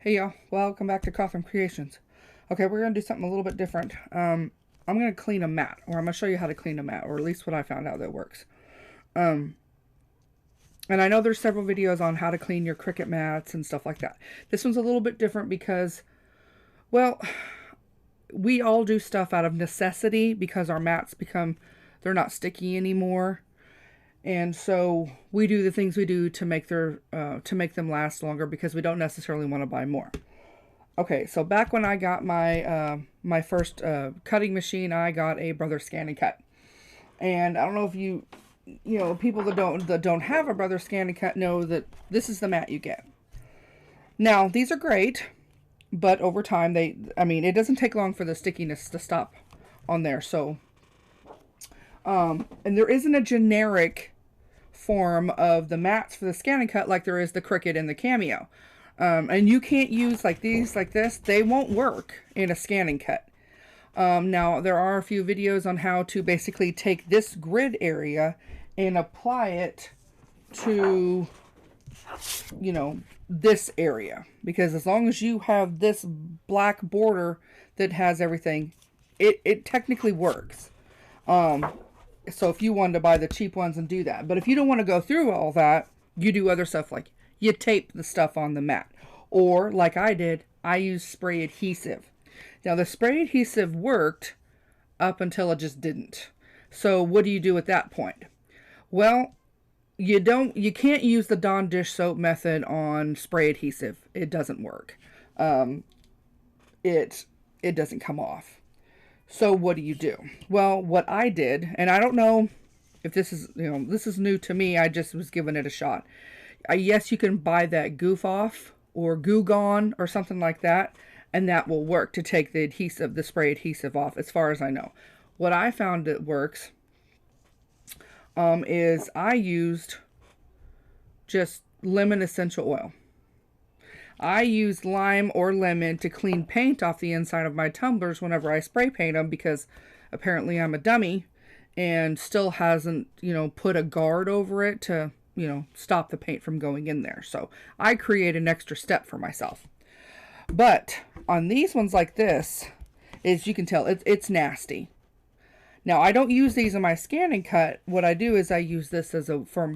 Hey y'all, welcome back to Coffin Creations. Okay, we're going to do something a little bit different. I'm going to clean a mat, or I'm going to show you how to clean a mat, or at least what I found out that works. And I know there's several videos on how to clean your Cricut mats and stuff like that. This one's a little bit different because, well, we all do stuff out of necessity because our mats they're not sticky anymore. And so we do the things we do to make them last longer because we don't necessarily want to buy more. Okay, so back when I got my my first cutting machine, I got a Brother Scan and Cut. And I don't know if you people that don't have a Brother Scan and Cut know that this is the mat you get. Now these are great, but over time it doesn't take long for the stickiness to stop on there. So, and there isn't a generic form of the mats for the Scan and Cut like there is the Cricut and the Cameo. And you can't use like these, like this. They won't work in a Scan and Cut. Now, there are a few videos on how to basically take this grid area and apply it to, this area. Because as long as you have this black border that has everything, it technically works. So if you wanted to buy the cheap ones and do that. But if you don't want to go through all that, you do other stuff like you tape the stuff on the mat. Or, like I did, I used spray adhesive. Now, the spray adhesive worked up until it just didn't. So what do you do at that point? Well, you can't use the Dawn dish soap method on spray adhesive. It doesn't work. It doesn't come off. So what do you do? Well, what I did, and I don't know if this is, this is new to me. I just was giving it a shot. Yes, you can buy that Goof Off or Goo Gone or something like that, and that will work to take the adhesive, the spray adhesive off, as far as I know. What I found that works is I used just lemon essential oil. I used lime or lemon to clean paint off the inside of my tumblers whenever I spray paint them, because apparently I'm a dummy and still hasn't, put a guard over it to, stop the paint from going in there. So I create an extra step for myself. But on these ones like this, as you can tell, it's nasty. Now, I don't use these in my Scan and Cut. What I do is I use this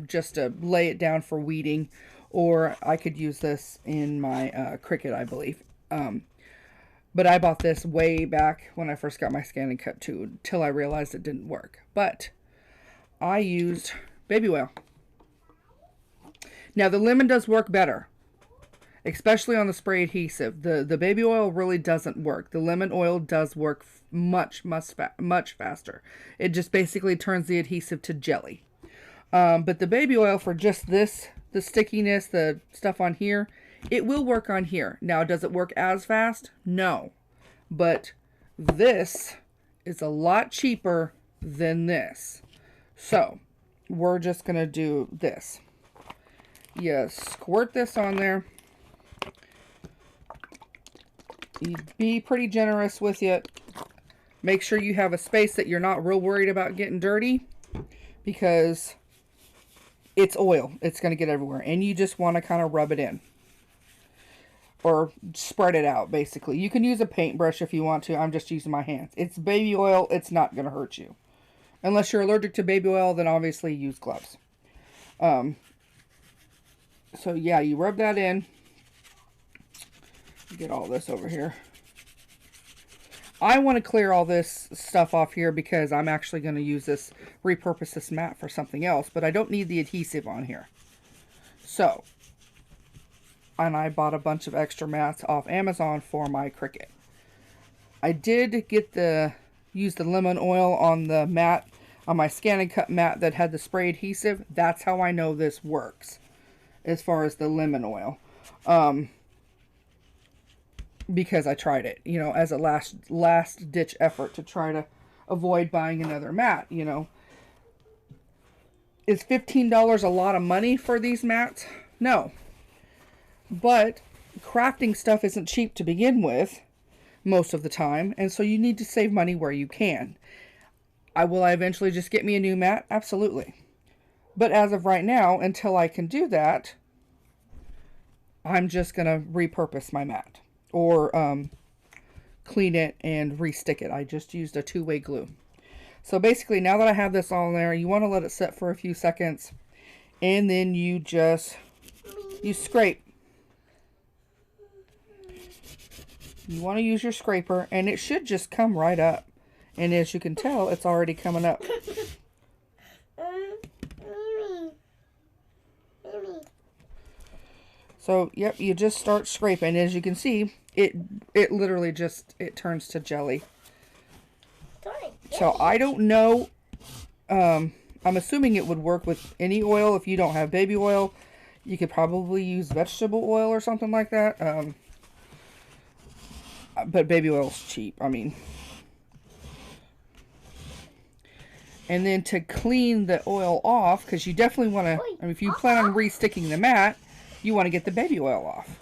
just to lay it down for weeding. Or I could use this in my Cricut, I believe. But I bought this way back when I first got my Scan and Cut too, until I realized it didn't work. But I used baby oil. Now, the lemon does work better, especially on the spray adhesive. The baby oil really doesn't work. The lemon oil does work much faster. It just basically turns the adhesive to jelly. But the baby oil for just this, the stickiness, the stuff on here, it will work on here. Now, does it work as fast? No. But this is a lot cheaper than this. So, we're just going to do this. You squirt this on there. You be pretty generous with it. Make sure you have a space that you're not real worried about getting dirty, because it's oil. It's going to get everywhere. And you just want to kind of rub it in. Or spread it out, basically. You can use a paintbrush if you want to. I'm just using my hands. It's baby oil. It's not going to hurt you. Unless you're allergic to baby oil, then obviously use gloves. So yeah, you rub that in. Get all this over here. I want to clear all this stuff off here because I'm actually going to repurpose this mat for something else, but I don't need the adhesive on here. So, and I bought a bunch of extra mats off Amazon for my Cricut. I did use the lemon oil on the mat, on my Scan and Cut mat that had the spray adhesive. That's how I know this works, as far as the lemon oil. Because I tried it, as a last ditch effort to try to avoid buying another mat, Is $15 a lot of money for these mats? No. But crafting stuff isn't cheap to begin with, most of the time, and so you need to save money where you can. Will I eventually just get me a new mat? Absolutely. But as of right now, until I can do that, I'm just going to repurpose my mat or clean it and re-stick it. I just used a two-way glue. So basically, now that I have this all in there, you want to let it sit for a few seconds, and then you scrape. You want to use your scraper, and it should just come right up. And as you can tell, it's already coming up. So, yep, you just start scraping. As you can see, it literally just, it turns to jelly. So, I don't know. I'm assuming it would work with any oil. If you don't have baby oil, you could probably use vegetable oil or something like that. But baby oil's cheap. I mean. And then to clean the oil off, because you definitely want to, I mean, if you plan on re-sticking the mat, you want to get the baby oil off.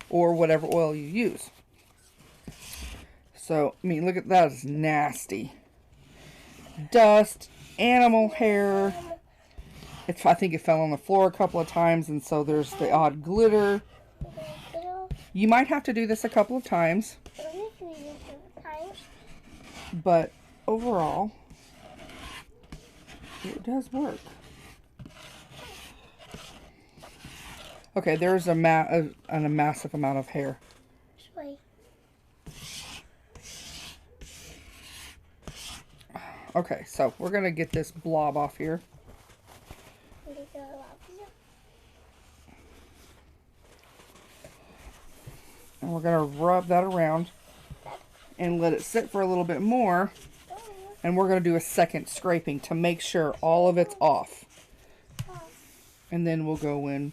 Or whatever oil you use. So, I mean, look at that. It's nasty. Dust, animal hair. I think it fell on the floor a couple of times, and so there's the odd glitter. You might have to do this a couple of times. But overall, it does work. Okay, there's a massive amount of hair. Okay, so we're going to get this blob off here. And we're going to rub that around and let it sit for a little bit more. And we're going to do a second scraping to make sure all of it's off. And then we'll go in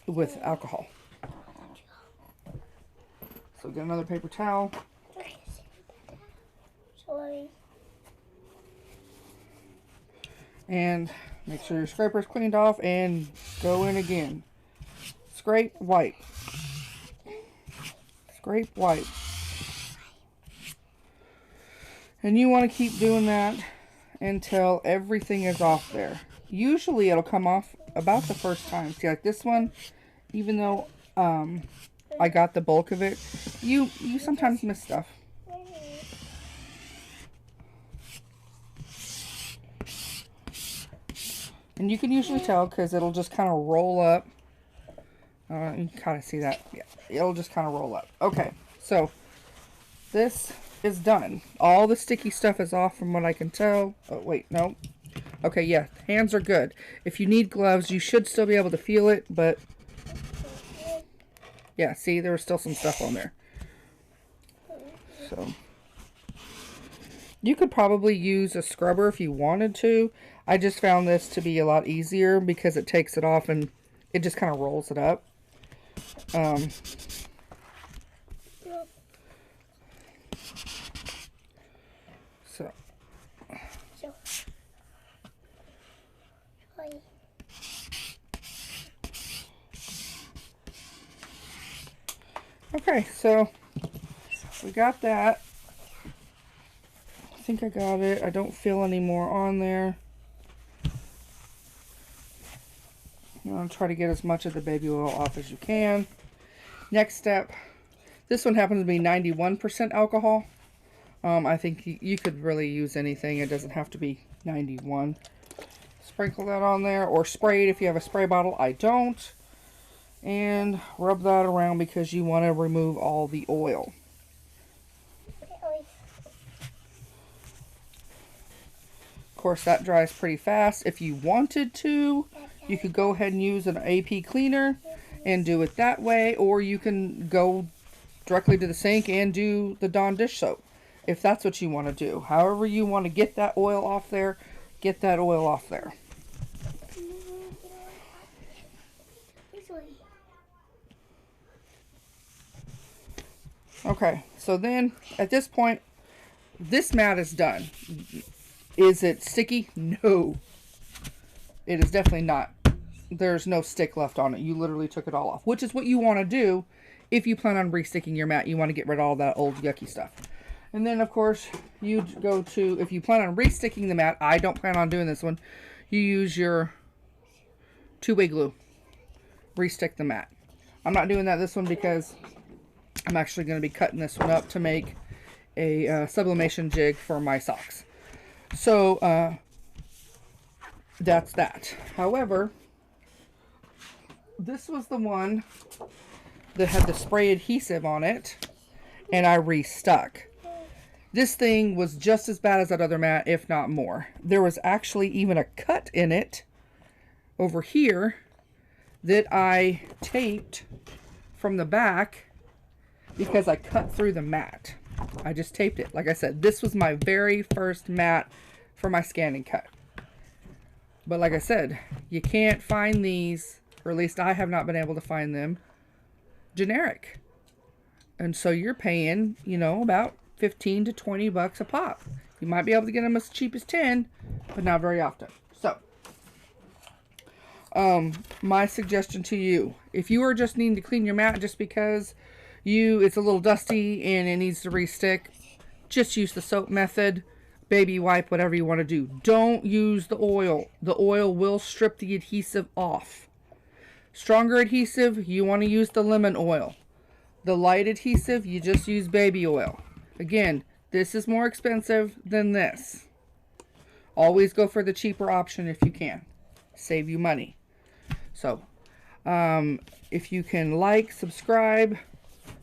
with alcohol. So get another paper towel. And make sure your scraper's cleaned off and go in again. Scrape, wipe. Scrape, wipe. And you want to keep doing that until everything is off there. Usually it'll come off about the first time. See, like this one, even though I got the bulk of it, you sometimes miss stuff. And you can usually tell because it'll just kind of roll up. You can kind of see that. Yeah, it'll just kind of roll up. Okay, so this is done. All the sticky stuff is off from what I can tell. Oh, wait, no. Okay, yeah, hands are good. If you need gloves, you should still be able to feel it, but yeah, see, there was still some stuff on there. So you could probably use a scrubber if you wanted to. I just found this to be a lot easier because it takes it off and it just kind of rolls it up. So. Okay, so we got that. I think I got it. I don't feel any more on there. I'm going to try to get as much of the baby oil off as you can. Next step, this one happens to be 91% alcohol. I think you could really use anything. It doesn't have to be 91. Sprinkle that on there, or spray it if you have a spray bottle. I don't. And rub that around because you want to remove all the oil. Of course, that dries pretty fast. If you wanted to, you could go ahead and use an AP cleaner and do it that way, or you can go directly to the sink and do the Dawn dish soap if that's what you want to do. However you want to get that oil off there, get that oil off there. Okay, so then at this point, this mat is done. Is it sticky? No. It is definitely not. There's no stick left on it. You literally took it all off, which is what you want to do if you plan on re-sticking your mat. You want to get rid of all that old yucky stuff. And then, of course, you go to, if you plan on re-sticking the mat, I don't plan on doing this one, you use your two-way glue. Re-stick the mat. I'm not doing that this one because I'm actually going to be cutting this one up to make a sublimation jig for my socks. So that's that. However, this was the one that had the spray adhesive on it, and I restuck. This thing was just as bad as that other mat, if not more. There was actually even a cut in it over here that I taped from the back because I cut through the mat. I just taped it. Like I said, this was my very first mat for my scan and cut. But like I said, you can't find these, or at least I have not been able to find them, generic. And so you're paying, you know, about 15 to 20 bucks a pop. You might be able to get them as cheap as 10, but not very often. So, my suggestion to you, if you are just needing to clean your mat just because it's a little dusty and it needs to re-stick, just use the soap method, baby wipe, whatever you want to do. Don't use the oil. The oil will strip the adhesive off. Stronger adhesive, you want to use the lemon oil. The light adhesive, you just use baby oil. Again, this is more expensive than this. Always go for the cheaper option if you can. Save you money. So, if you can like, subscribe,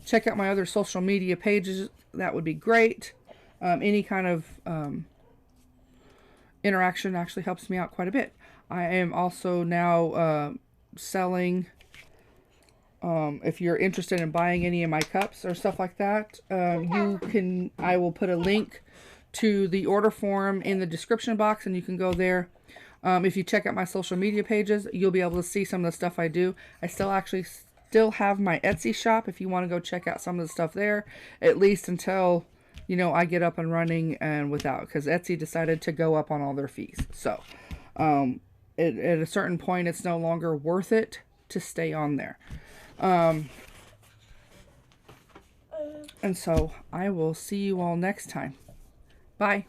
check out my other social media pages, that would be great. Any kind of interaction actually helps me out quite a bit. I am also now selling... if you're interested in buying any of my cups or stuff like that, I will put a link to the order form in the description box, and you can go there. If you check out my social media pages, you'll be able to see some of the stuff I do. I still have my Etsy shop if you want to go check out some of the stuff there, at least until, you know, I get up and running and without, because Etsy decided to go up on all their fees. So, at a certain point, it's no longer worth it to stay on there. And so I will see you all next time. Bye.